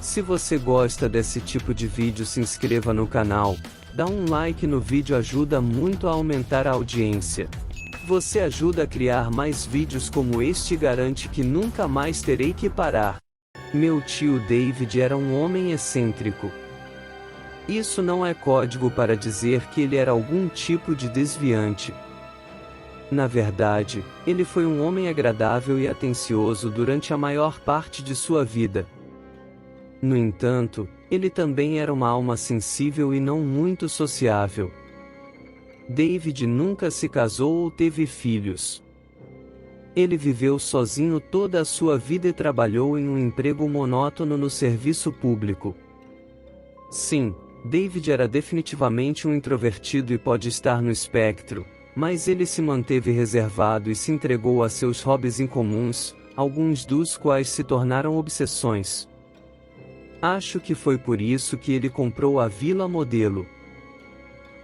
Se você gosta desse tipo de vídeo, se inscreva no canal, dá um like no vídeo, ajuda muito a aumentar a audiência. Você ajuda a criar mais vídeos como este e garante que nunca mais terei que parar. Meu tio David era um homem excêntrico. Isso não é código para dizer que ele era algum tipo de desviante. Na verdade, ele foi um homem agradável e atencioso durante a maior parte de sua vida. No entanto, ele também era uma alma sensível e não muito sociável. David nunca se casou ou teve filhos. Ele viveu sozinho toda a sua vida e trabalhou em um emprego monótono no serviço público. Sim, David era definitivamente um introvertido e pode estar no espectro, mas ele se manteve reservado e se entregou a seus hobbies incomuns, alguns dos quais se tornaram obsessões. Acho que foi por isso que ele comprou a Vila Modelo.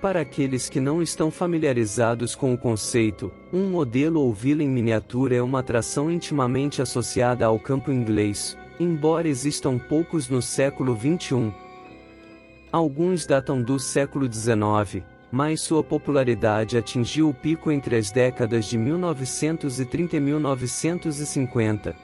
Para aqueles que não estão familiarizados com o conceito, um modelo ou vila em miniatura é uma atração intimamente associada ao campo inglês, embora existam poucos no século XXI. Alguns datam do século XIX, mas sua popularidade atingiu o pico entre as décadas de 1930 e 1950.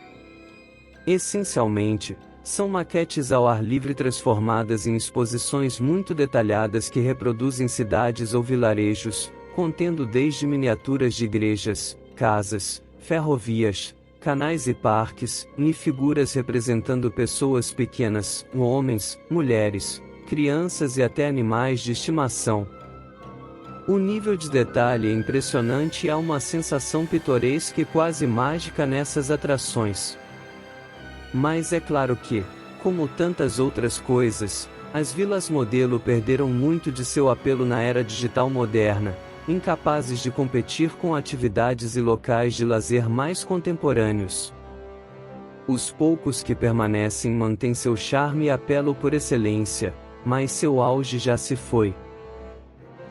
Essencialmente, são maquetes ao ar livre transformadas em exposições muito detalhadas que reproduzem cidades ou vilarejos, contendo desde miniaturas de igrejas, casas, ferrovias, canais e parques, e figuras representando pessoas pequenas, homens, mulheres, crianças e até animais de estimação. O nível de detalhe é impressionante e há uma sensação pitoresca e quase mágica nessas atrações. Mas é claro que, como tantas outras coisas, as vilas modelo perderam muito de seu apelo na era digital moderna, incapazes de competir com atividades e locais de lazer mais contemporâneos. Os poucos que permanecem mantêm seu charme e apelo por excelência, mas seu auge já se foi.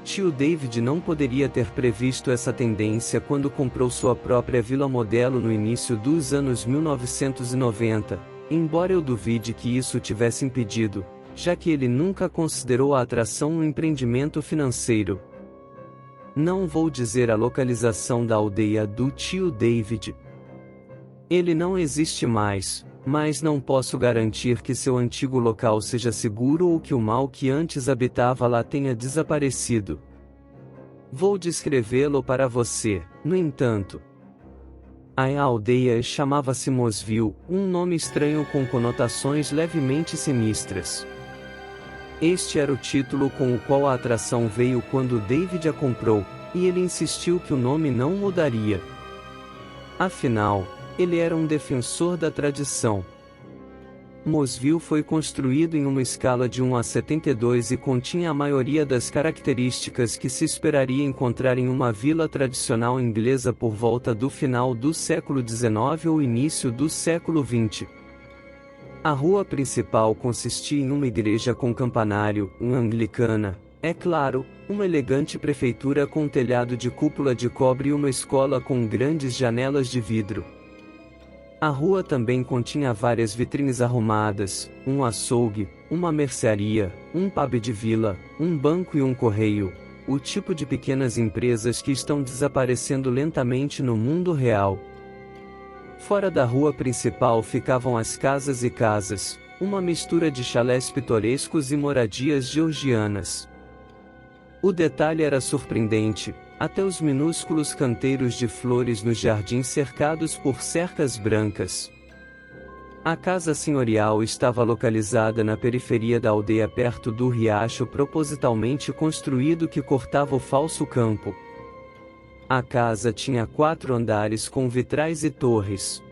Tio David não poderia ter previsto essa tendência quando comprou sua própria Vila Modelo no início dos anos 1990, embora eu duvide que isso tivesse impedido, já que ele nunca considerou a atração um empreendimento financeiro. Não vou dizer a localização da aldeia do tio David. Ele não existe mais, mas não posso garantir que seu antigo local seja seguro ou que o mal que antes habitava lá tenha desaparecido. Vou descrevê-lo para você, no entanto. A aldeia chamava-se Mosville, um nome estranho com conotações levemente sinistras. Este era o título com o qual a atração veio quando David a comprou, e ele insistiu que o nome não mudaria. Afinal, ele era um defensor da tradição. Mosville foi construído em uma escala de 1 a 72 e continha a maioria das características que se esperaria encontrar em uma vila tradicional inglesa por volta do final do século XIX ou início do século XX. A rua principal consistia em uma igreja com campanário, uma anglicana, é claro, uma elegante prefeitura com um telhado de cúpula de cobre e uma escola com grandes janelas de vidro. A rua também continha várias vitrines arrumadas, um açougue, uma mercearia, um pub de vila, um banco e um correio, o tipo de pequenas empresas que estão desaparecendo lentamente no mundo real. Fora da rua principal ficavam as casas e casas, uma mistura de chalés pitorescos e moradias georgianas. O detalhe era surpreendente, até os minúsculos canteiros de flores nos jardins cercados por cercas brancas. A casa senhorial estava localizada na periferia da aldeia perto do riacho propositalmente construído que cortava o falso campo. A casa tinha 4 andares com vitrais e torres.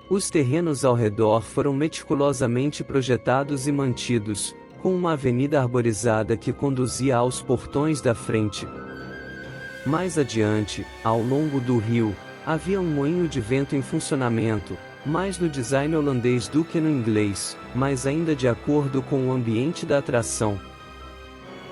Os terrenos ao redor foram meticulosamente projetados e mantidos, com uma avenida arborizada que conduzia aos portões da frente. Mais adiante, ao longo do rio, havia um moinho de vento em funcionamento, mais no design holandês do que no inglês, mas ainda de acordo com o ambiente da atração.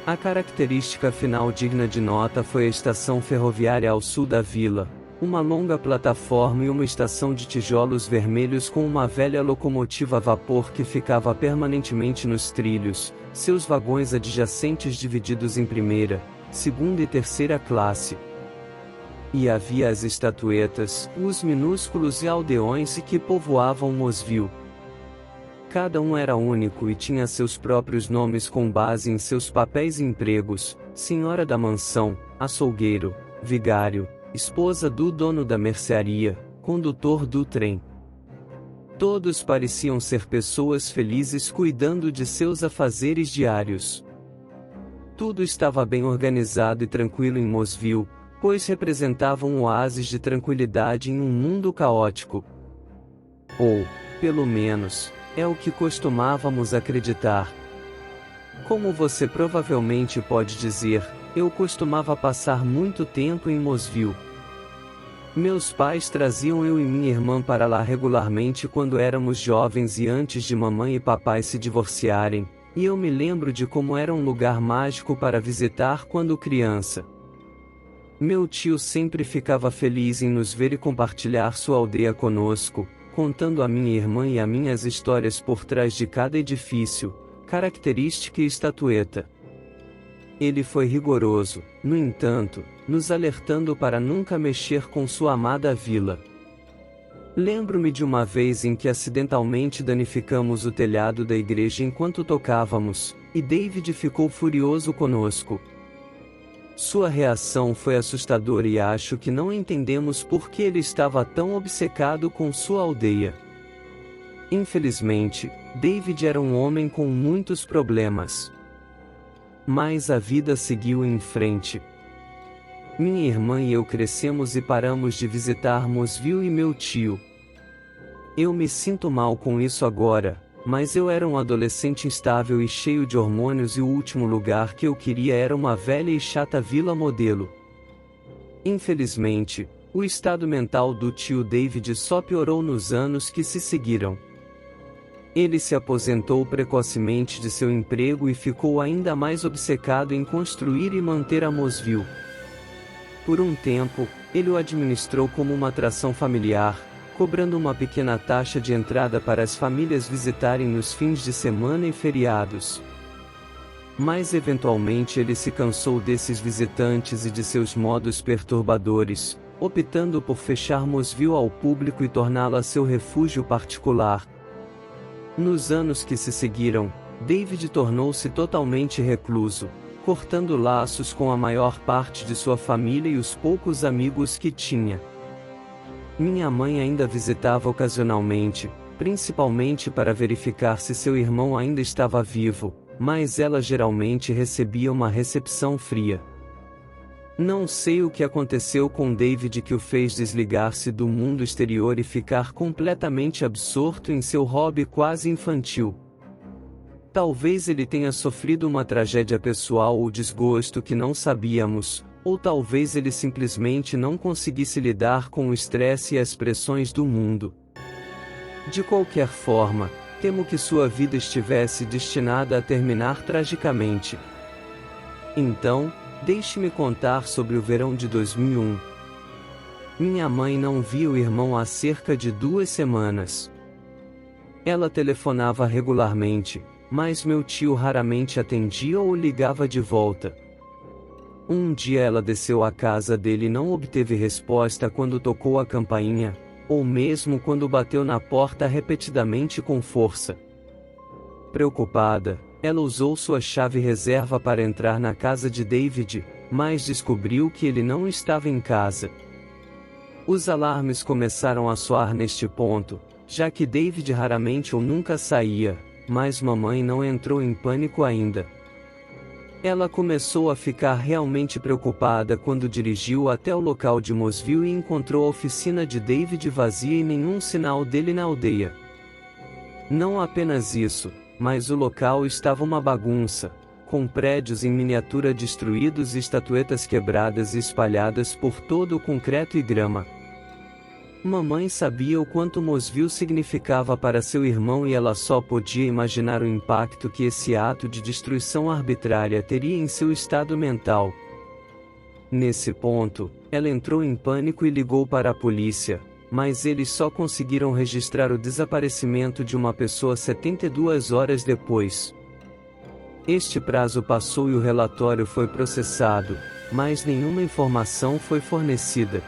A característica final digna de nota foi a estação ferroviária ao sul da vila, Uma longa plataforma e uma estação de tijolos vermelhos com uma velha locomotiva a vapor que ficava permanentemente nos trilhos, seus vagões adjacentes divididos em primeira, segunda e terceira classe. E havia as estatuetas, os minúsculos e aldeões que povoavam Mosville. Cada um era único e tinha seus próprios nomes com base em seus papéis e empregos: senhora da mansão, açougueiro, vigário, esposa do dono da mercearia, condutor do trem. Todos pareciam ser pessoas felizes cuidando de seus afazeres diários. Tudo estava bem organizado e tranquilo em Mosville, pois representava um oásis de tranquilidade em um mundo caótico. Ou, pelo menos, é o que costumávamos acreditar. Como você provavelmente pode dizer, eu costumava passar muito tempo em Mosville. Meus pais traziam eu e minha irmã para lá regularmente quando éramos jovens e antes de mamãe e papai se divorciarem, e eu me lembro de como era um lugar mágico para visitar quando criança. Meu tio sempre ficava feliz em nos ver e compartilhar sua aldeia conosco, contando a minha irmã e a mim as histórias por trás de cada edifício, característica e estatueta. Ele foi rigoroso, no entanto, nos alertando para nunca mexer com sua amada vila. Lembro-me de uma vez em que acidentalmente danificamos o telhado da igreja enquanto tocávamos, e David ficou furioso conosco. Sua reação foi assustadora e acho que não entendemos por que ele estava tão obcecado com sua aldeia. Infelizmente, David era um homem com muitos problemas. Mas a vida seguiu em frente. Minha irmã e eu crescemos e paramos de visitar Mosville e meu tio. Eu me sinto mal com isso agora, mas eu era um adolescente instável e cheio de hormônios e o último lugar que eu queria era uma velha e chata vila modelo. Infelizmente, o estado mental do tio David só piorou nos anos que se seguiram. Ele se aposentou precocemente de seu emprego e ficou ainda mais obcecado em construir e manter a Mosville. Por um tempo, ele o administrou como uma atração familiar, cobrando uma pequena taxa de entrada para as famílias visitarem nos fins de semana e feriados. Mas eventualmente ele se cansou desses visitantes e de seus modos perturbadores, optando por fechar Mosville ao público e torná-la seu refúgio particular. Nos anos que se seguiram, David tornou-se totalmente recluso, cortando laços com a maior parte de sua família e os poucos amigos que tinha. Minha mãe ainda visitava ocasionalmente, principalmente para verificar se seu irmão ainda estava vivo, mas ela geralmente recebia uma recepção fria. Não sei o que aconteceu com David que o fez desligar-se do mundo exterior e ficar completamente absorto em seu hobby quase infantil. Talvez ele tenha sofrido uma tragédia pessoal ou desgosto que não sabíamos, ou talvez ele simplesmente não conseguisse lidar com o estresse e as pressões do mundo. De qualquer forma, temo que sua vida estivesse destinada a terminar tragicamente. Então, deixe-me contar sobre o verão de 2001. Minha mãe não via o irmão há cerca de 2 semanas. Ela telefonava regularmente, mas meu tio raramente atendia ou ligava de volta. Um dia ela desceu à casa dele e não obteve resposta quando tocou a campainha, ou mesmo quando bateu na porta repetidamente com força. Preocupada, ela usou sua chave reserva para entrar na casa de David, mas descobriu que ele não estava em casa. Os alarmes começaram a soar neste ponto, já que David raramente ou nunca saía, mas mamãe não entrou em pânico ainda. Ela começou a ficar realmente preocupada quando dirigiu até o local de Mosville e encontrou a oficina de David vazia e nenhum sinal dele na aldeia. Não apenas isso, mas o local estava uma bagunça, com prédios em miniatura destruídos e estatuetas quebradas e espalhadas por todo o concreto e grama. Mamãe sabia o quanto Mosville significava para seu irmão e ela só podia imaginar o impacto que esse ato de destruição arbitrária teria em seu estado mental. Nesse ponto, ela entrou em pânico e ligou para a polícia, mas eles só conseguiram registrar o desaparecimento de uma pessoa 72 horas depois. Este prazo passou e o relatório foi processado, mas nenhuma informação foi fornecida.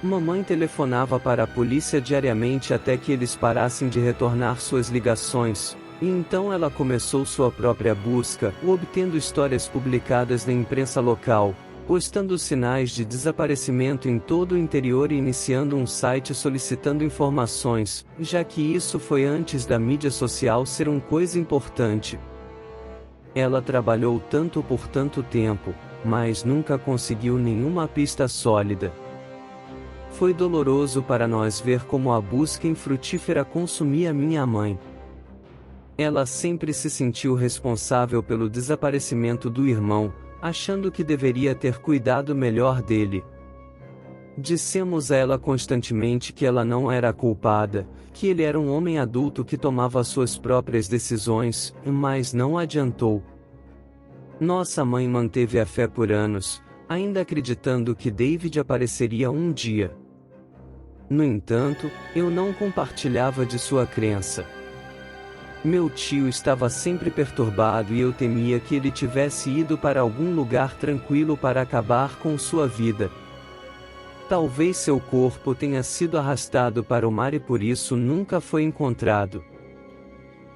Mamãe telefonava para a polícia diariamente até que eles parassem de retornar suas ligações, e então ela começou sua própria busca, obtendo histórias publicadas na imprensa local, postando sinais de desaparecimento em todo o interior e iniciando um site solicitando informações, já que isso foi antes da mídia social ser uma coisa importante. Ela trabalhou tanto por tanto tempo, mas nunca conseguiu nenhuma pista sólida. Foi doloroso para nós ver como a busca infrutífera consumia minha mãe. Ela sempre se sentiu responsável pelo desaparecimento do irmão, achando que deveria ter cuidado melhor dele. Dissemos a ela constantemente que ela não era a culpada, que ele era um homem adulto que tomava suas próprias decisões, mas não adiantou. Nossa mãe manteve a fé por anos, ainda acreditando que David apareceria um dia. No entanto, eu não compartilhava de sua crença. Meu tio estava sempre perturbado e eu temia que ele tivesse ido para algum lugar tranquilo para acabar com sua vida. Talvez seu corpo tenha sido arrastado para o mar e por isso nunca foi encontrado.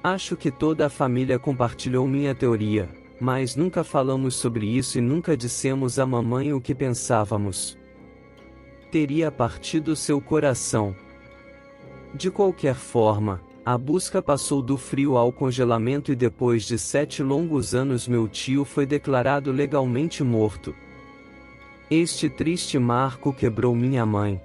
Acho que toda a família compartilhou minha teoria, mas nunca falamos sobre isso e nunca dissemos à mamãe o que pensávamos. Teria partido seu coração. De qualquer forma, a busca passou do frio ao congelamento e depois de 7 longos anos meu tio foi declarado legalmente morto. Este triste marco quebrou minha mãe.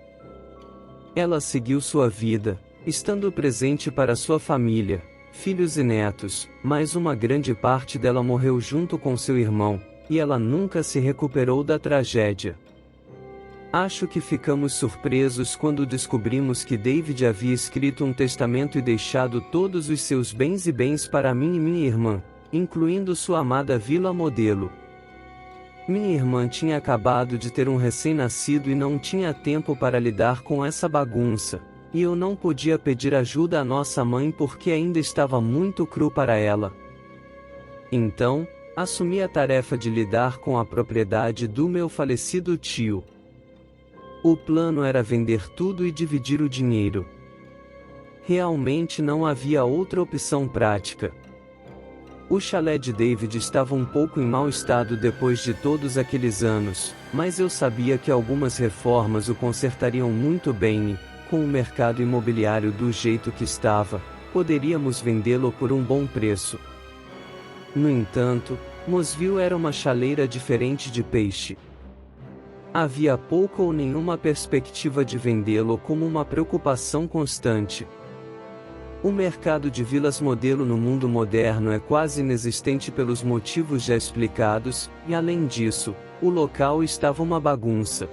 Ela seguiu sua vida, estando presente para sua família, filhos e netos, mas uma grande parte dela morreu junto com seu irmão, e ela nunca se recuperou da tragédia. Acho que ficamos surpresos quando descobrimos que David havia escrito um testamento e deixado todos os seus bens para mim e minha irmã, incluindo sua amada Vila Modelo. Minha irmã tinha acabado de ter um recém-nascido e não tinha tempo para lidar com essa bagunça, e eu não podia pedir ajuda à nossa mãe porque ainda estava muito cru para ela. Então, assumi a tarefa de lidar com a propriedade do meu falecido tio. O plano era vender tudo e dividir o dinheiro. Realmente não havia outra opção prática. O chalé de David estava um pouco em mau estado depois de todos aqueles anos, mas eu sabia que algumas reformas o consertariam muito bem e, com o mercado imobiliário do jeito que estava, poderíamos vendê-lo por um bom preço. No entanto, Mosville era uma chaleira diferente de peixe. Havia pouca ou nenhuma perspectiva de vendê-lo como uma preocupação constante. O mercado de vilas modelo no mundo moderno é quase inexistente pelos motivos já explicados, e além disso, o local estava uma bagunça.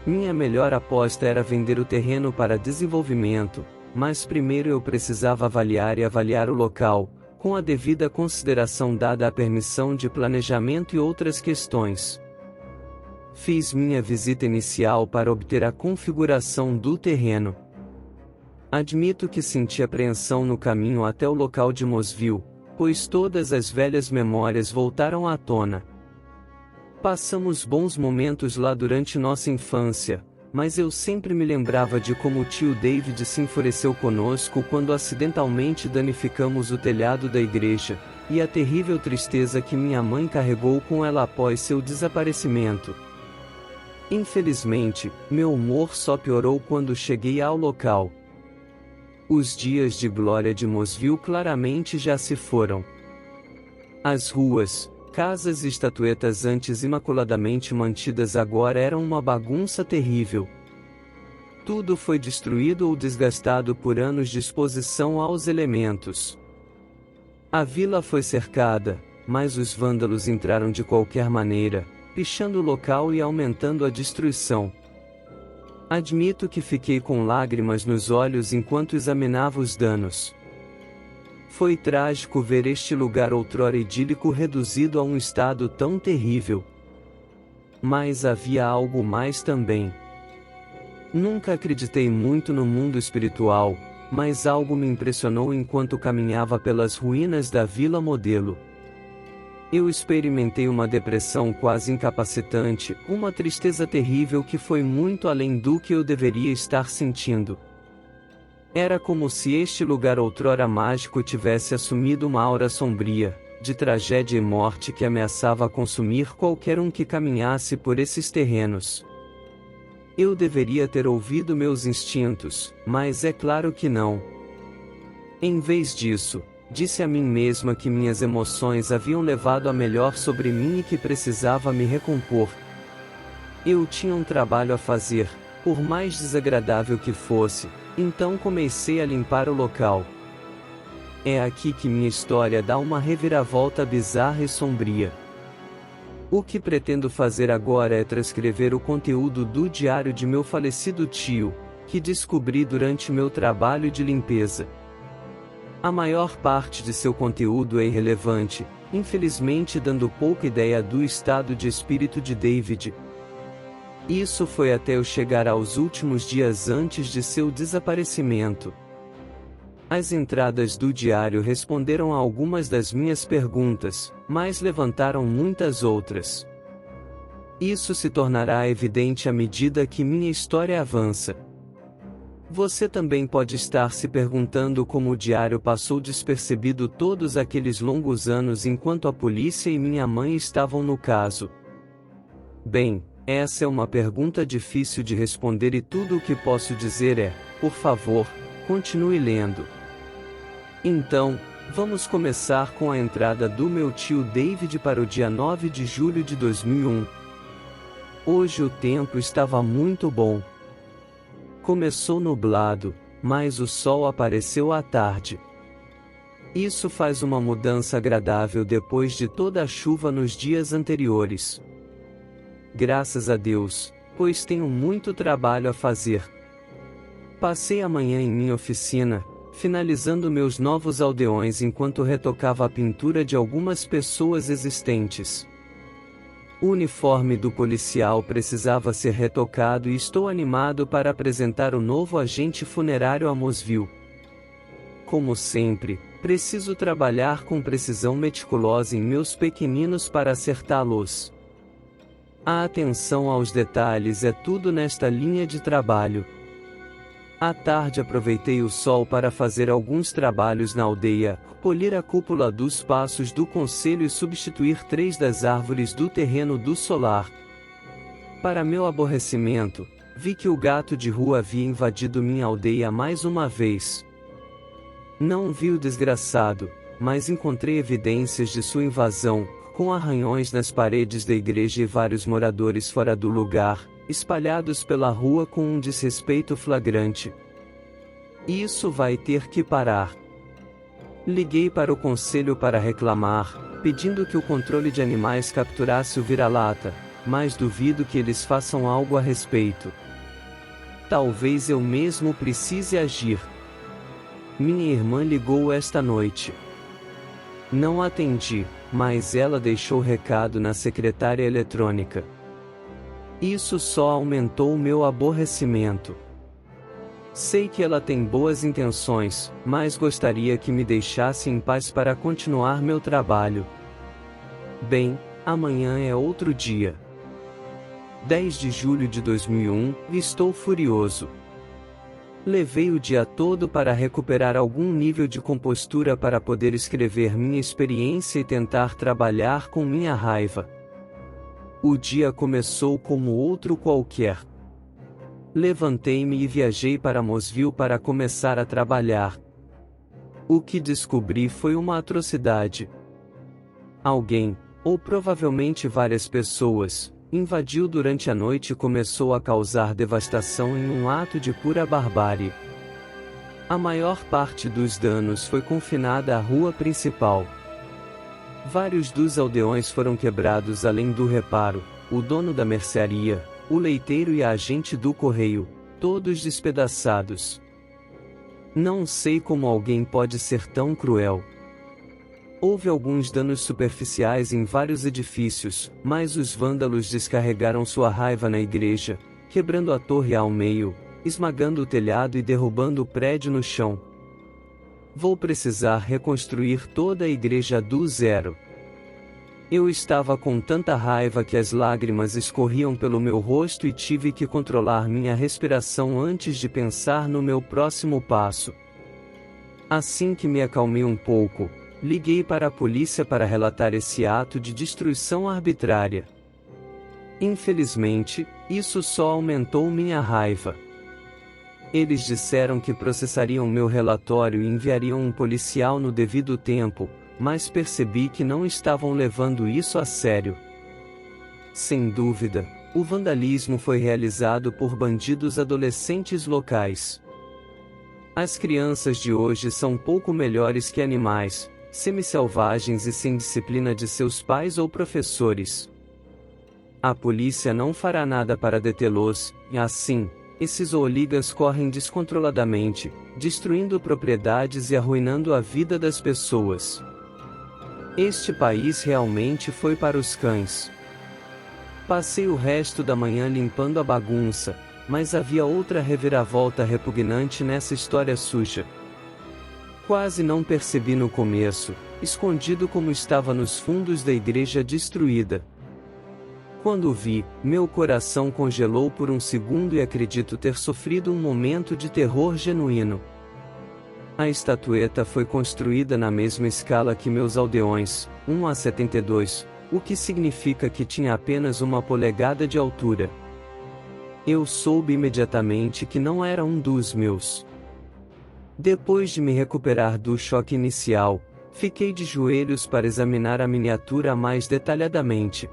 Minha melhor aposta era vender o terreno para desenvolvimento, mas primeiro eu precisava avaliar o local, com a devida consideração dada à permissão de planejamento e outras questões. Fiz minha visita inicial para obter a configuração do terreno. Admito que senti apreensão no caminho até o local de Mosville, pois todas as velhas memórias voltaram à tona. Passamos bons momentos lá durante nossa infância, mas eu sempre me lembrava de como o tio David se enfureceu conosco quando acidentalmente danificamos o telhado da igreja, e a terrível tristeza que minha mãe carregou com ela após seu desaparecimento. Infelizmente, meu humor só piorou quando cheguei ao local. Os dias de glória de Mosville claramente já se foram. As ruas, casas e estatuetas antes imaculadamente mantidas agora eram uma bagunça terrível. Tudo foi destruído ou desgastado por anos de exposição aos elementos. A vila foi cercada, mas os vândalos entraram de qualquer maneira, pichando o local e aumentando a destruição. Admito que fiquei com lágrimas nos olhos enquanto examinava os danos. Foi trágico ver este lugar outrora idílico reduzido a um estado tão terrível. Mas havia algo mais também. Nunca acreditei muito no mundo espiritual, mas algo me impressionou enquanto caminhava pelas ruínas da Vila Modelo. Eu experimentei uma depressão quase incapacitante, uma tristeza terrível que foi muito além do que eu deveria estar sentindo. Era como se este lugar outrora mágico tivesse assumido uma aura sombria, de tragédia e morte que ameaçava consumir qualquer um que caminhasse por esses terrenos. Eu deveria ter ouvido meus instintos, mas é claro que não. Em vez disso, disse a mim mesma que minhas emoções haviam levado a melhor sobre mim e que precisava me recompor. Eu tinha um trabalho a fazer, por mais desagradável que fosse, então comecei a limpar o local. É aqui que minha história dá uma reviravolta bizarra e sombria. O que pretendo fazer agora é transcrever o conteúdo do diário de meu falecido tio, que descobri durante meu trabalho de limpeza. A maior parte de seu conteúdo é irrelevante, infelizmente dando pouca ideia do estado de espírito de David. Isso foi até eu chegar aos últimos dias antes de seu desaparecimento. As entradas do diário responderam a algumas das minhas perguntas, mas levantaram muitas outras. Isso se tornará evidente à medida que minha história avança. Você também pode estar se perguntando como o diário passou despercebido todos aqueles longos anos enquanto a polícia e minha mãe estavam no caso. Bem, essa é uma pergunta difícil de responder e tudo o que posso dizer é, por favor, continue lendo. Então, vamos começar com a entrada do meu tio David para o dia 9 de julho de 2001. Hoje o tempo estava muito bom. Começou nublado, mas o sol apareceu à tarde. Isso faz uma mudança agradável depois de toda a chuva nos dias anteriores. Graças a Deus, pois tenho muito trabalho a fazer. Passei a manhã em minha oficina, finalizando meus novos aldeões enquanto retocava a pintura de algumas pessoas existentes. O uniforme do policial precisava ser retocado e estou animado para apresentar o novo agente funerário a Mosville. Como sempre, preciso trabalhar com precisão meticulosa em meus pequeninos para acertá-los. A atenção aos detalhes é tudo nesta linha de trabalho. À tarde aproveitei o sol para fazer alguns trabalhos na aldeia, polir a cúpula dos passos do concelho e substituir 3 das árvores do terreno do solar. Para meu aborrecimento, vi que o gato de rua havia invadido minha aldeia mais uma vez. Não vi o desgraçado, mas encontrei evidências de sua invasão, com arranhões nas paredes da igreja e vários moradores fora do lugar, espalhados pela rua com um desrespeito flagrante. Isso vai ter que parar. Liguei para o conselho para reclamar, pedindo que o controle de animais capturasse o vira-lata, mas duvido que eles façam algo a respeito. Talvez eu mesmo precise agir. Minha irmã ligou esta noite. Não atendi, mas ela deixou recado na secretária eletrônica. Isso só aumentou o meu aborrecimento. Sei que ela tem boas intenções, mas gostaria que me deixasse em paz para continuar meu trabalho. Bem, amanhã é outro dia. 10 de julho de 2001, estou furioso. Levei o dia todo para recuperar algum nível de compostura para poder escrever minha experiência e tentar trabalhar com minha raiva. O dia começou como outro qualquer. Levantei-me e viajei para Mosville para começar a trabalhar. O que descobri foi uma atrocidade. Alguém, ou provavelmente várias pessoas, invadiu durante a noite e começou a causar devastação em um ato de pura barbárie. A maior parte dos danos foi confinada à rua principal. Vários dos aldeões foram quebrados além do reparo, o dono da mercearia, o leiteiro e a agente do correio, todos despedaçados. Não sei como alguém pode ser tão cruel. Houve alguns danos superficiais em vários edifícios, mas os vândalos descarregaram sua raiva na igreja, quebrando a torre ao meio, esmagando o telhado e derrubando o prédio no chão. Vou precisar reconstruir toda a igreja do zero. Eu estava com tanta raiva que as lágrimas escorriam pelo meu rosto e tive que controlar minha respiração antes de pensar no meu próximo passo. Assim que me acalmei um pouco, liguei para a polícia para relatar esse ato de destruição arbitrária. Infelizmente, isso só aumentou minha raiva. Eles disseram que processariam meu relatório e enviariam um policial no devido tempo, mas percebi que não estavam levando isso a sério. Sem dúvida, o vandalismo foi realizado por bandidos adolescentes locais. As crianças de hoje são pouco melhores que animais, semi-selvagens e sem disciplina de seus pais ou professores. A polícia não fará nada para detê-los, e assim, esses hooligas correm descontroladamente, destruindo propriedades e arruinando a vida das pessoas. Este país realmente foi para os cães. Passei o resto da manhã limpando a bagunça, mas havia outra reviravolta repugnante nessa história suja. Quase não percebi no começo, escondido como estava nos fundos da igreja destruída. Quando o vi, meu coração congelou por um segundo e acredito ter sofrido um momento de terror genuíno. A estatueta foi construída na mesma escala que meus aldeões, 1:72, o que significa que tinha apenas 1 polegada de altura. Eu soube imediatamente que não era um dos meus. Depois de me recuperar do choque inicial, fiquei de joelhos para examinar a miniatura mais detalhadamente.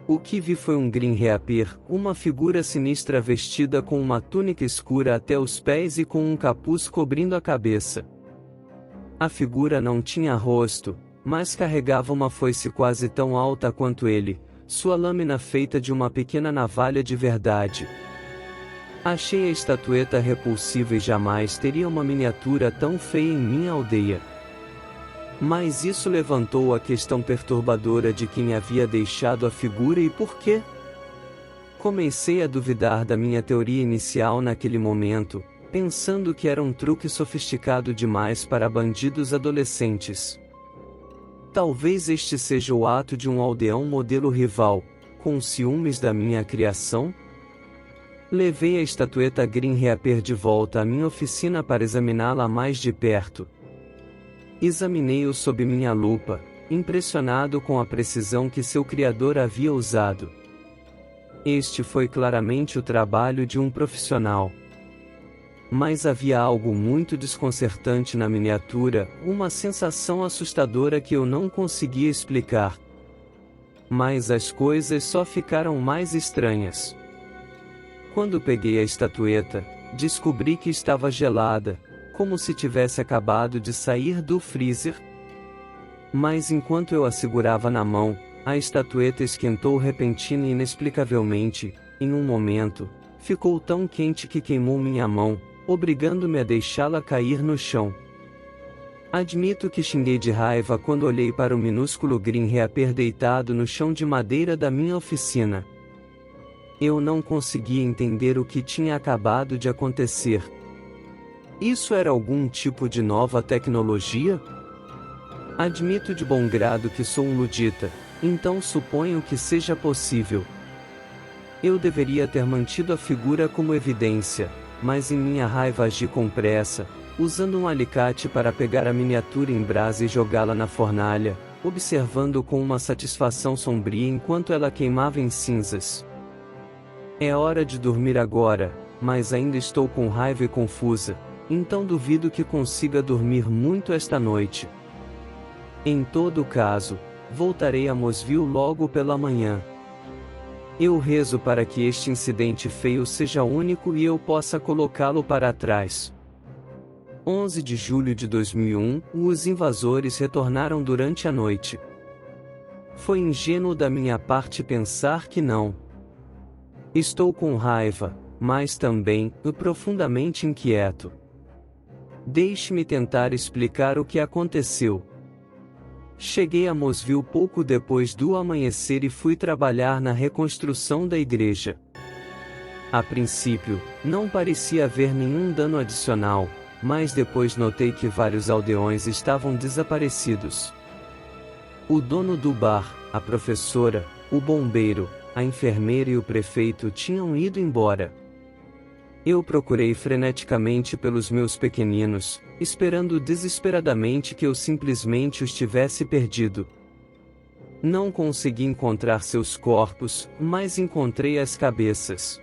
O que vi foi um Grim Reaper, uma figura sinistra vestida com uma túnica escura até os pés e com um capuz cobrindo a cabeça. A figura não tinha rosto, mas carregava uma foice quase tão alta quanto ele, sua lâmina feita de uma pequena navalha de verdade. Achei a estatueta repulsiva e jamais teria uma miniatura tão feia em minha aldeia. Mas isso levantou a questão perturbadora de quem havia deixado a figura e por quê? Comecei a duvidar da minha teoria inicial naquele momento, pensando que era um truque sofisticado demais para bandidos adolescentes. Talvez este seja o ato de um aldeão modelo rival, com ciúmes da minha criação? Levei a estatueta Grim Reaper de volta à minha oficina para examiná-la mais de perto. Examinei-o sob minha lupa, impressionado com a precisão que seu criador havia usado. Este foi claramente o trabalho de um profissional. Mas havia algo muito desconcertante na miniatura, uma sensação assustadora que eu não conseguia explicar. Mas as coisas só ficaram mais estranhas. Quando peguei a estatueta, descobri que estava gelada, como se tivesse acabado de sair do freezer. Mas enquanto eu a segurava na mão, a estatueta esquentou repentina e inexplicavelmente, em um momento, ficou tão quente que queimou minha mão, obrigando-me a deixá-la cair no chão. Admito que xinguei de raiva quando olhei para o minúsculo Grim Reaper deitado no chão de madeira da minha oficina. Eu não conseguia entender o que tinha acabado de acontecer. Isso era algum tipo de nova tecnologia? Admito de bom grado que sou um ludita, então suponho que seja possível. Eu deveria ter mantido a figura como evidência, mas em minha raiva agi com pressa, usando um alicate para pegar a miniatura em brasa e jogá-la na fornalha, observando com uma satisfação sombria enquanto ela queimava em cinzas. É hora de dormir agora, mas ainda estou com raiva e confusa, então duvido que consiga dormir muito esta noite. Em todo caso, voltarei a Mosville logo pela manhã. Eu rezo para que este incidente feio seja único e eu possa colocá-lo para trás. 11 de julho de 2001, os invasores retornaram durante a noite. Foi ingênuo da minha parte pensar que não. Estou com raiva, mas também, profundamente inquieto. Deixe-me tentar explicar o que aconteceu. Cheguei a Mosville pouco depois do amanhecer e fui trabalhar na reconstrução da igreja. A princípio, não parecia haver nenhum dano adicional, mas depois notei que vários aldeões estavam desaparecidos. O dono do bar, a professora, o bombeiro, a enfermeira e o prefeito tinham ido embora. Eu procurei freneticamente pelos meus pequeninos, esperando desesperadamente que eu simplesmente os tivesse perdido. Não consegui encontrar seus corpos, mas encontrei as cabeças.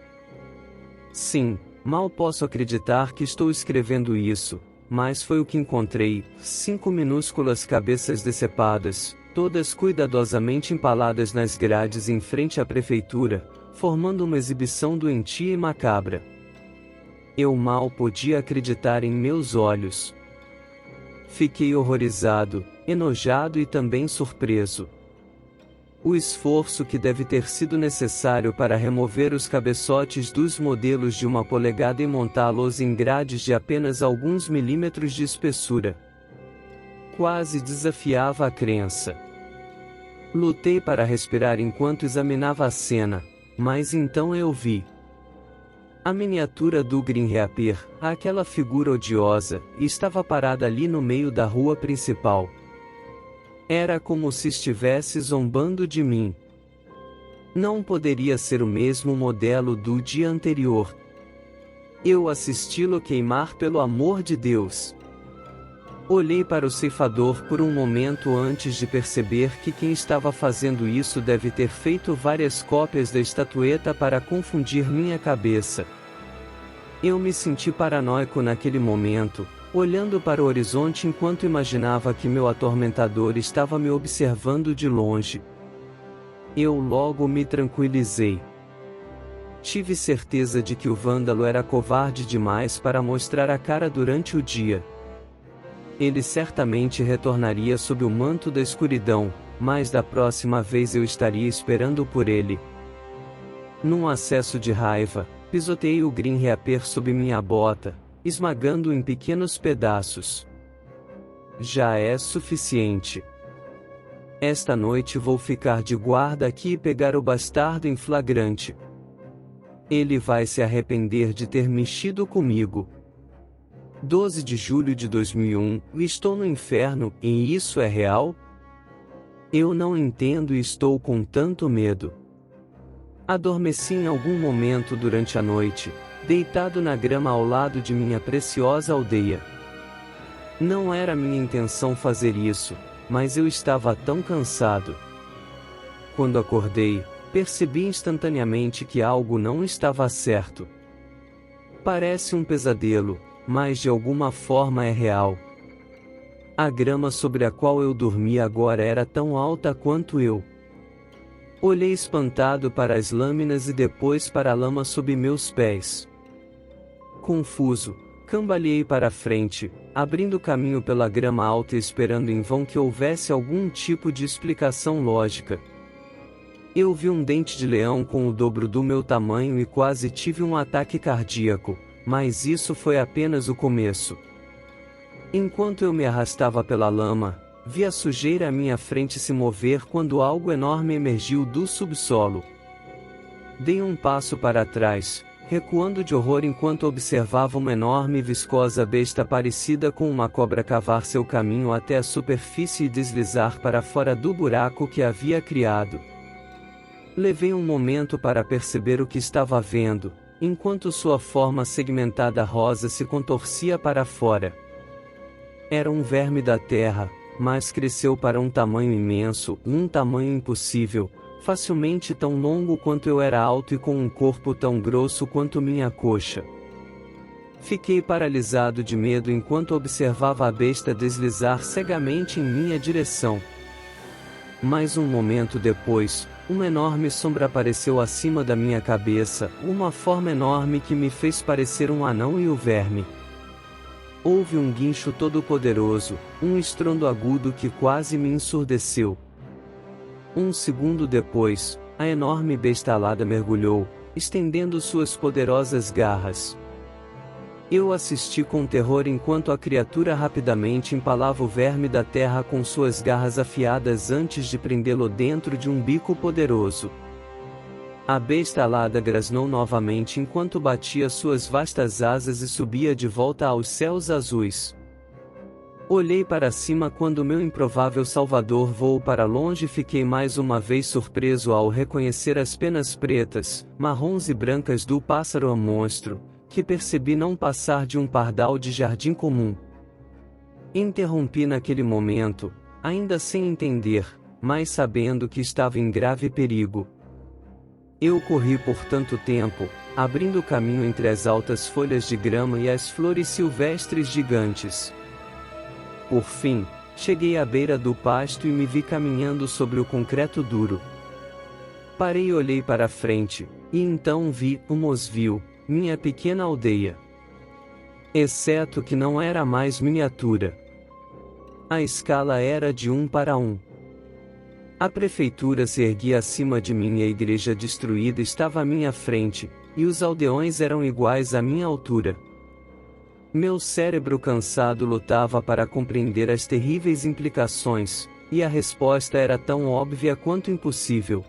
Sim, mal posso acreditar que estou escrevendo isso, mas foi o que encontrei: 5 minúsculas cabeças decepadas, todas cuidadosamente empaladas nas grades em frente à prefeitura, formando uma exibição doentia e macabra. Eu mal podia acreditar em meus olhos. Fiquei horrorizado, enojado e também surpreso. O esforço que deve ter sido necessário para remover os cabeçotes dos modelos de 1 polegada e montá-los em grades de apenas alguns milímetros de espessura quase desafiava a crença. Lutei para respirar enquanto examinava a cena, mas então eu vi a miniatura do Grim Reaper, aquela figura odiosa, estava parada ali no meio da rua principal. Era como se estivesse zombando de mim. Não poderia ser o mesmo modelo do dia anterior. Eu assisti-lo queimar, pelo amor de Deus. Olhei para o ceifador por um momento antes de perceber que quem estava fazendo isso deve ter feito várias cópias da estatueta para confundir minha cabeça. Eu me senti paranoico naquele momento, olhando para o horizonte enquanto imaginava que meu atormentador estava me observando de longe. Eu logo me tranquilizei. Tive certeza de que o vândalo era covarde demais para mostrar a cara durante o dia. Ele certamente retornaria sob o manto da escuridão, mas da próxima vez eu estaria esperando por ele. Num acesso de raiva, pisoteei o Grim Reaper sob minha bota, esmagando-o em pequenos pedaços. Já é suficiente. Esta noite vou ficar de guarda aqui e pegar o bastardo em flagrante. Ele vai se arrepender de ter mexido comigo. 12 de julho de 2001, estou no inferno, e isso é real? Eu não entendo e estou com tanto medo. Adormeci em algum momento durante a noite, deitado na grama ao lado de minha preciosa aldeia. Não era minha intenção fazer isso, mas eu estava tão cansado. Quando acordei, percebi instantaneamente que algo não estava certo. Parece um pesadelo, mas de alguma forma é real. A grama sobre a qual eu dormia agora era tão alta quanto eu. Olhei espantado para as lâminas e depois para a lama sob meus pés. Confuso, cambaleei para a frente, abrindo caminho pela grama alta e esperando em vão que houvesse algum tipo de explicação lógica. Eu vi um dente de leão com o dobro do meu tamanho e quase tive um ataque cardíaco, mas isso foi apenas o começo. Enquanto eu me arrastava pela lama, vi a sujeira à minha frente se mover quando algo enorme emergiu do subsolo. Dei um passo para trás, recuando de horror enquanto observava uma enorme e viscosa besta parecida com uma cobra cavar seu caminho até a superfície e deslizar para fora do buraco que havia criado. Levei um momento para perceber o que estava vendo, enquanto sua forma segmentada rosa se contorcia para fora. Era um verme da terra, mas cresceu para um tamanho imenso, um tamanho impossível, facilmente tão longo quanto eu era alto e com um corpo tão grosso quanto minha coxa. Fiquei paralisado de medo enquanto observava a besta deslizar cegamente em minha direção. Mas um momento depois, uma enorme sombra apareceu acima da minha cabeça, uma forma enorme que me fez parecer um anão e o verme. Houve um guincho todo-poderoso, um estrondo agudo que quase me ensurdeceu. Um segundo depois, a enorme besta alada mergulhou, estendendo suas poderosas garras. Eu assisti com terror enquanto a criatura rapidamente empalava o verme da terra com suas garras afiadas antes de prendê-lo dentro de um bico poderoso. A besta alada grasnou novamente enquanto batia suas vastas asas e subia de volta aos céus azuis. Olhei para cima quando meu improvável salvador voou para longe e fiquei mais uma vez surpreso ao reconhecer as penas pretas, marrons e brancas do pássaro monstro, que percebi não passar de um pardal de jardim comum. Interrompi naquele momento, ainda sem entender, mas sabendo que estava em grave perigo. Eu corri por tanto tempo, abrindo caminho entre as altas folhas de grama e as flores silvestres gigantes. Por fim, cheguei à beira do pasto e me vi caminhando sobre o concreto duro. Parei e olhei para a frente, e então vi Mosville, minha pequena aldeia. Exceto que não era mais miniatura. A escala era de 1 para 1. A prefeitura se erguia acima de mim e a igreja destruída estava à minha frente, e os aldeões eram iguais à minha altura. Meu cérebro cansado lutava para compreender as terríveis implicações, e a resposta era tão óbvia quanto impossível.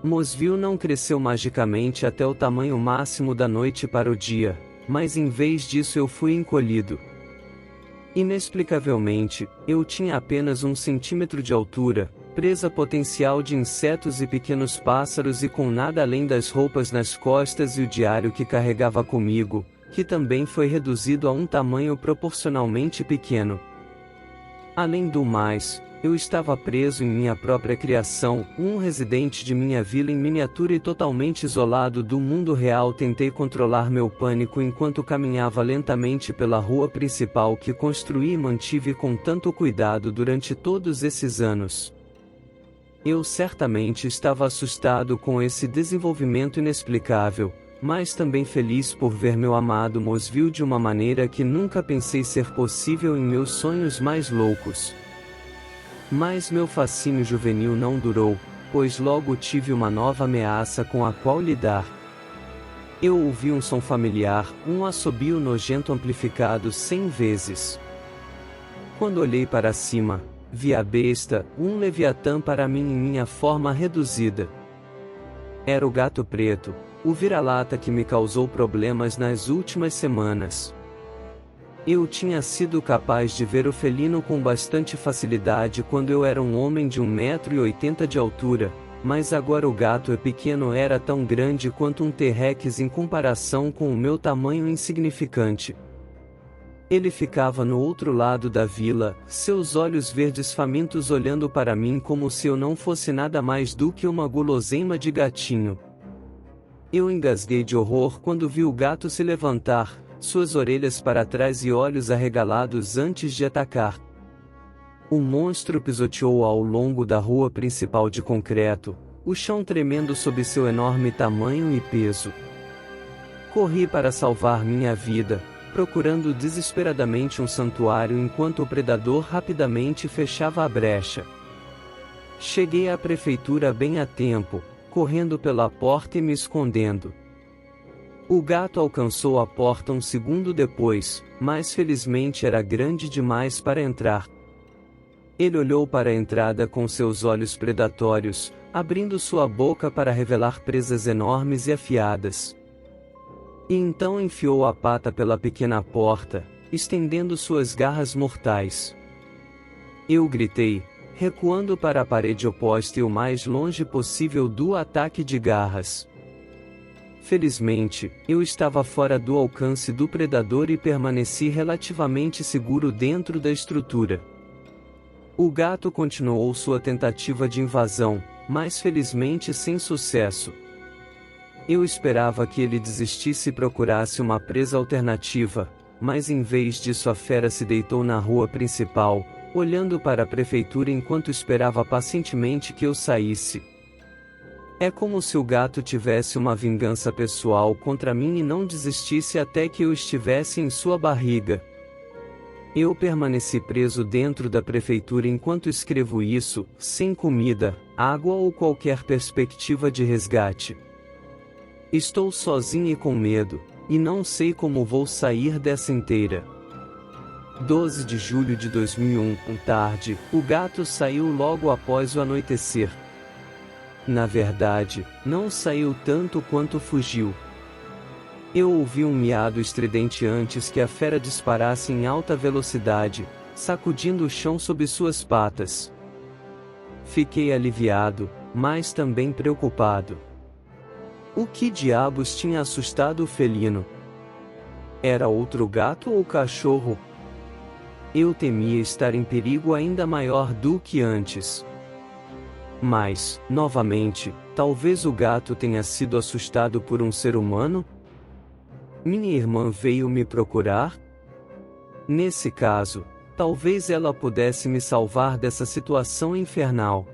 Mosville não cresceu magicamente até o tamanho máximo da noite para o dia, mas em vez disso eu fui encolhido. Inexplicavelmente, eu tinha apenas 1 centímetro de altura, presa potencial de insetos e pequenos pássaros e com nada além das roupas nas costas e o diário que carregava comigo, que também foi reduzido a um tamanho proporcionalmente pequeno. Além do mais, eu estava preso em minha própria criação, um residente de minha vila em miniatura e totalmente isolado do mundo real. Tentei controlar meu pânico enquanto caminhava lentamente pela rua principal que construí e mantive com tanto cuidado durante todos esses anos. Eu certamente estava assustado com esse desenvolvimento inexplicável, mas também feliz por ver meu amado Mosville de uma maneira que nunca pensei ser possível em meus sonhos mais loucos. Mas meu fascínio juvenil não durou, pois logo tive uma nova ameaça com a qual lidar. Eu ouvi um som familiar, um assobio nojento amplificado 100 vezes. Quando olhei para cima, vi a besta, um leviatã para mim em minha forma reduzida. Era o gato preto, o vira-lata que me causou problemas nas últimas semanas. Eu tinha sido capaz de ver o felino com bastante facilidade quando eu era um homem de 1,80 m de altura, mas agora o gato pequeno era tão grande quanto um T-Rex em comparação com o meu tamanho insignificante. Ele ficava no outro lado da vila, seus olhos verdes famintos olhando para mim como se eu não fosse nada mais do que uma guloseima de gatinho. Eu engasguei de horror quando vi o gato se levantar, suas orelhas para trás e olhos arregalados antes de atacar. O monstro pisoteou ao longo da rua principal de concreto, o chão tremendo sob seu enorme tamanho e peso. Corri para salvar minha vida, procurando desesperadamente um santuário enquanto o predador rapidamente fechava a brecha. Cheguei à prefeitura bem a tempo, correndo pela porta e me escondendo. O gato alcançou a porta um segundo depois, mas felizmente era grande demais para entrar. Ele olhou para a entrada com seus olhos predatórios, abrindo sua boca para revelar presas enormes e afiadas. E então enfiou a pata pela pequena porta, estendendo suas garras mortais. Eu gritei, recuando para a parede oposta e o mais longe possível do ataque de garras. Felizmente, eu estava fora do alcance do predador e permaneci relativamente seguro dentro da estrutura. O gato continuou sua tentativa de invasão, mas felizmente sem sucesso. Eu esperava que ele desistisse e procurasse uma presa alternativa, mas em vez disso a fera se deitou na rua principal, olhando para a prefeitura enquanto esperava pacientemente que eu saísse. É como se o gato tivesse uma vingança pessoal contra mim e não desistisse até que eu estivesse em sua barriga. Eu permaneci preso dentro da prefeitura enquanto escrevo isso, sem comida, água ou qualquer perspectiva de resgate. Estou sozinho e com medo, E não sei como vou sair dessa inteira. 12 de julho de 2001, tarde, o gato saiu logo após o anoitecer. Na verdade, não saiu tanto quanto fugiu. Eu ouvi um miado estridente antes que a fera disparasse em alta velocidade, sacudindo o chão sob suas patas. Fiquei aliviado, mas também preocupado. O que diabos tinha assustado o felino? Era outro gato ou cachorro? Eu temia estar em perigo ainda maior do que antes. Mas, novamente, talvez o gato tenha sido assustado por um ser humano? Minha irmã veio me procurar? Nesse caso, talvez ela pudesse me salvar dessa situação infernal.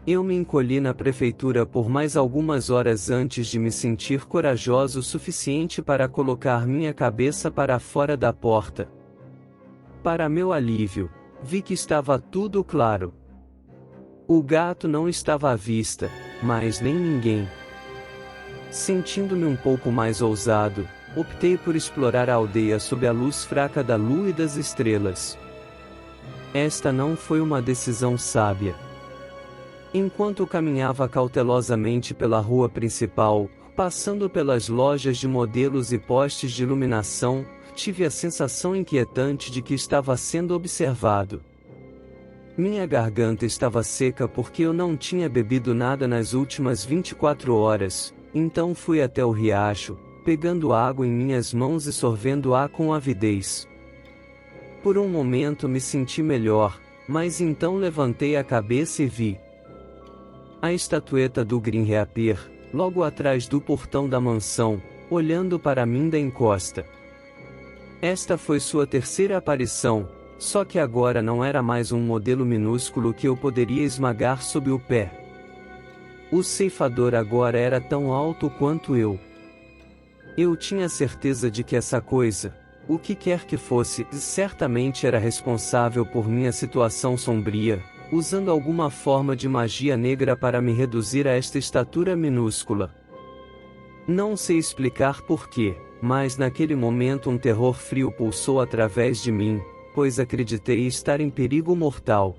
Eu me encolhi na prefeitura por mais algumas horas antes de me sentir corajoso o suficiente para colocar minha cabeça para fora da porta. Para meu alívio, vi que estava tudo claro. O gato não estava à vista, mas nem ninguém. Sentindo-me um pouco mais ousado, optei por explorar a aldeia sob a luz fraca da lua e das estrelas. Esta não foi uma decisão sábia. Enquanto caminhava cautelosamente pela rua principal, passando pelas lojas de modelos e postes de iluminação, tive a sensação inquietante de que estava sendo observado. Minha garganta estava seca porque eu não tinha bebido nada nas últimas 24 horas, então fui até o riacho, pegando água em minhas mãos e sorvendo-a com avidez. Por um momento me senti melhor, mas então levantei a cabeça e vi a estatueta do Grim Reaper, logo atrás do portão da mansão, olhando para mim da encosta. Esta foi sua terceira aparição, só que agora não era mais um modelo minúsculo que eu poderia esmagar sob o pé. O ceifador agora era tão alto quanto eu. Eu tinha certeza de que essa coisa, o que quer que fosse, certamente era responsável por minha situação sombria, usando alguma forma de magia negra para me reduzir a esta estatura minúscula. Não sei explicar porquê, mas naquele momento um terror frio pulsou através de mim, pois acreditei estar em perigo mortal.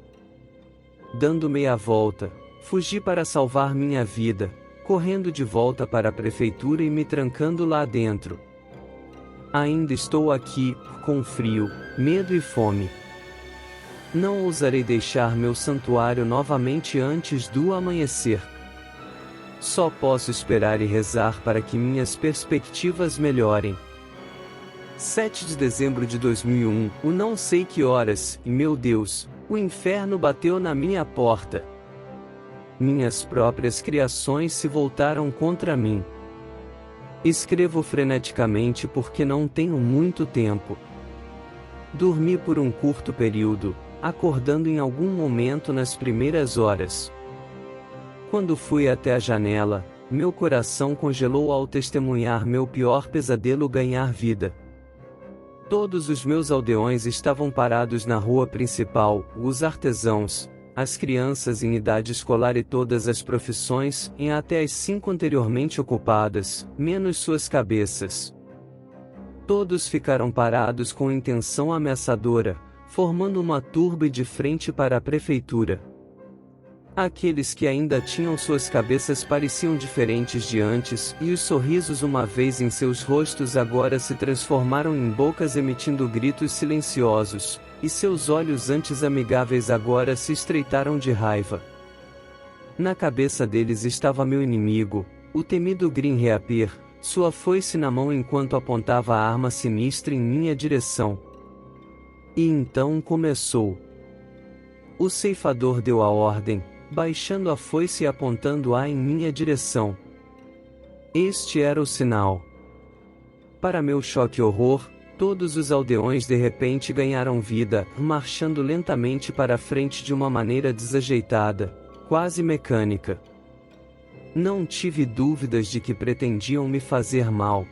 Dando meia volta, fugi para salvar minha vida, correndo de volta para a prefeitura e me trancando lá dentro. Ainda estou aqui, com frio, medo e fome. Não ousarei deixar meu santuário novamente antes do amanhecer. Só posso esperar e rezar para que minhas perspectivas melhorem. 7 de dezembro de 2001, o não sei que horas, e meu Deus, o inferno bateu na minha porta. Minhas próprias criações se voltaram contra mim. Escrevo freneticamente porque não tenho muito tempo. Dormi por um curto período, acordando em algum momento nas primeiras horas. Quando fui até a janela, meu coração congelou ao testemunhar meu pior pesadelo ganhar vida. Todos os meus aldeões estavam parados na rua principal, os artesãos, as crianças em idade escolar e todas as profissões, em até as 5 anteriormente ocupadas, menos suas cabeças. Todos ficaram parados com intenção ameaçadora, formando uma turba de frente para a prefeitura. Aqueles que ainda tinham suas cabeças pareciam diferentes de antes, e os sorrisos uma vez em seus rostos agora se transformaram em bocas emitindo gritos silenciosos, e seus olhos antes amigáveis agora se estreitaram de raiva. Na cabeça deles estava meu inimigo, o temido Grim Reaper, sua foice na mão enquanto apontava a arma sinistra em minha direção. E então começou. O ceifador deu a ordem, baixando a foice e apontando-a em minha direção. Este era o sinal. Para meu choque e horror, todos os aldeões de repente ganharam vida, marchando lentamente para a frente de uma maneira desajeitada, quase mecânica. Não tive dúvidas de que pretendiam me fazer mal.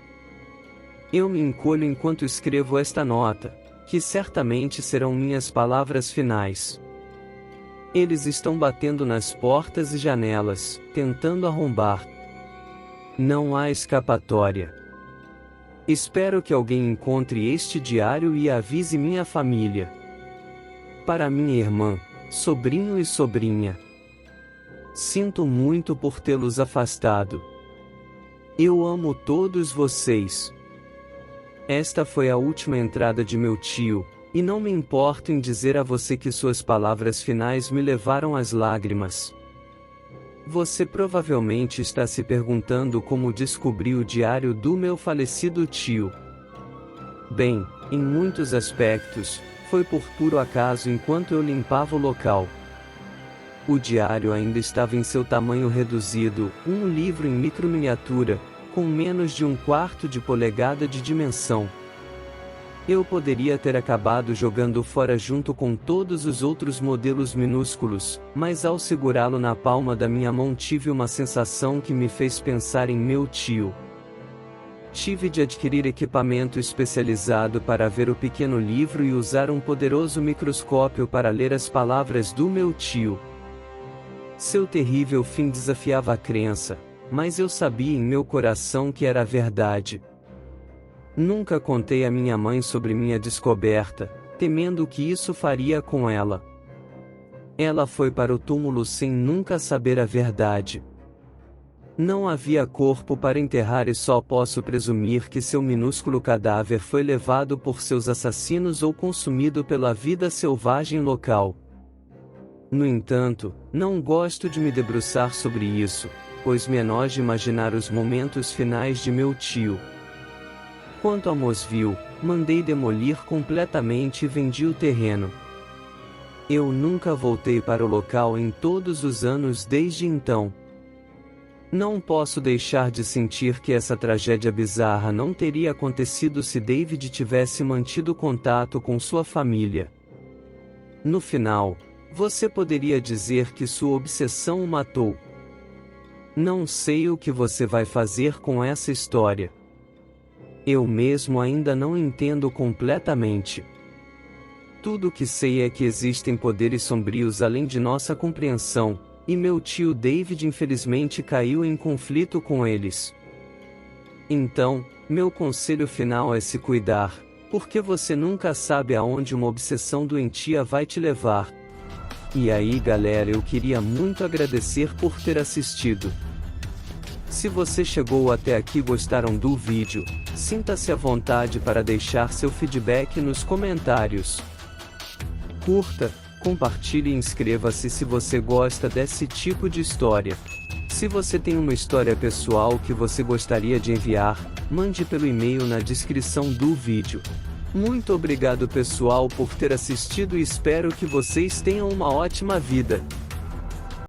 Eu me encolho enquanto escrevo esta nota, que certamente serão minhas palavras finais. Eles estão batendo nas portas e janelas, tentando arrombar. Não há escapatória. Espero que alguém encontre este diário e avise minha família. Para minha irmã, sobrinho e sobrinha. Sinto muito por tê-los afastado. Eu amo todos vocês. Esta foi a última entrada de meu tio, e não me importo em dizer a você que suas palavras finais me levaram às lágrimas. Você provavelmente está se perguntando como descobri o diário do meu falecido tio. Bem, em muitos aspectos, foi por puro acaso enquanto eu limpava o local. O diário ainda estava em seu tamanho reduzido, um livro em microminiatura, com menos de 1/4 de polegada de dimensão. Eu poderia ter acabado jogando fora junto com todos os outros modelos minúsculos, mas ao segurá-lo na palma da minha mão tive uma sensação que me fez pensar em meu tio. Tive de adquirir equipamento especializado para ver o pequeno livro e usar um poderoso microscópio para ler as palavras do meu tio. Seu terrível fim desafiava a crença, mas eu sabia em meu coração que era verdade. Nunca contei a minha mãe sobre minha descoberta, temendo o que isso faria com ela. Ela foi para o túmulo sem nunca saber a verdade. Não havia corpo para enterrar e só posso presumir que seu minúsculo cadáver foi levado por seus assassinos ou consumido pela vida selvagem local. No entanto, não gosto de me debruçar sobre isso, pois me enoja imaginar os momentos finais de meu tio. Quanto a Mosville, mandei demolir completamente e vendi o terreno. Eu nunca voltei para o local em todos os anos desde então. Não posso deixar de sentir que essa tragédia bizarra não teria acontecido se David tivesse mantido contato com sua família. No final, você poderia dizer que sua obsessão o matou. Não sei o que você vai fazer com essa história. Eu mesmo ainda não entendo completamente. Tudo o que sei é que existem poderes sombrios além de nossa compreensão, e meu tio David infelizmente caiu em conflito com eles. Então, meu conselho final é se cuidar, porque você nunca sabe aonde uma obsessão doentia vai te levar. E aí galera, eu queria muito agradecer por ter assistido. Se você chegou até aqui e gostaram do vídeo, sinta-se à vontade para deixar seu feedback nos comentários. Curta, compartilhe e inscreva-se se você gosta desse tipo de história. Se você tem uma história pessoal que você gostaria de enviar, mande pelo e-mail na descrição do vídeo. Muito obrigado pessoal por ter assistido e espero que vocês tenham uma ótima vida.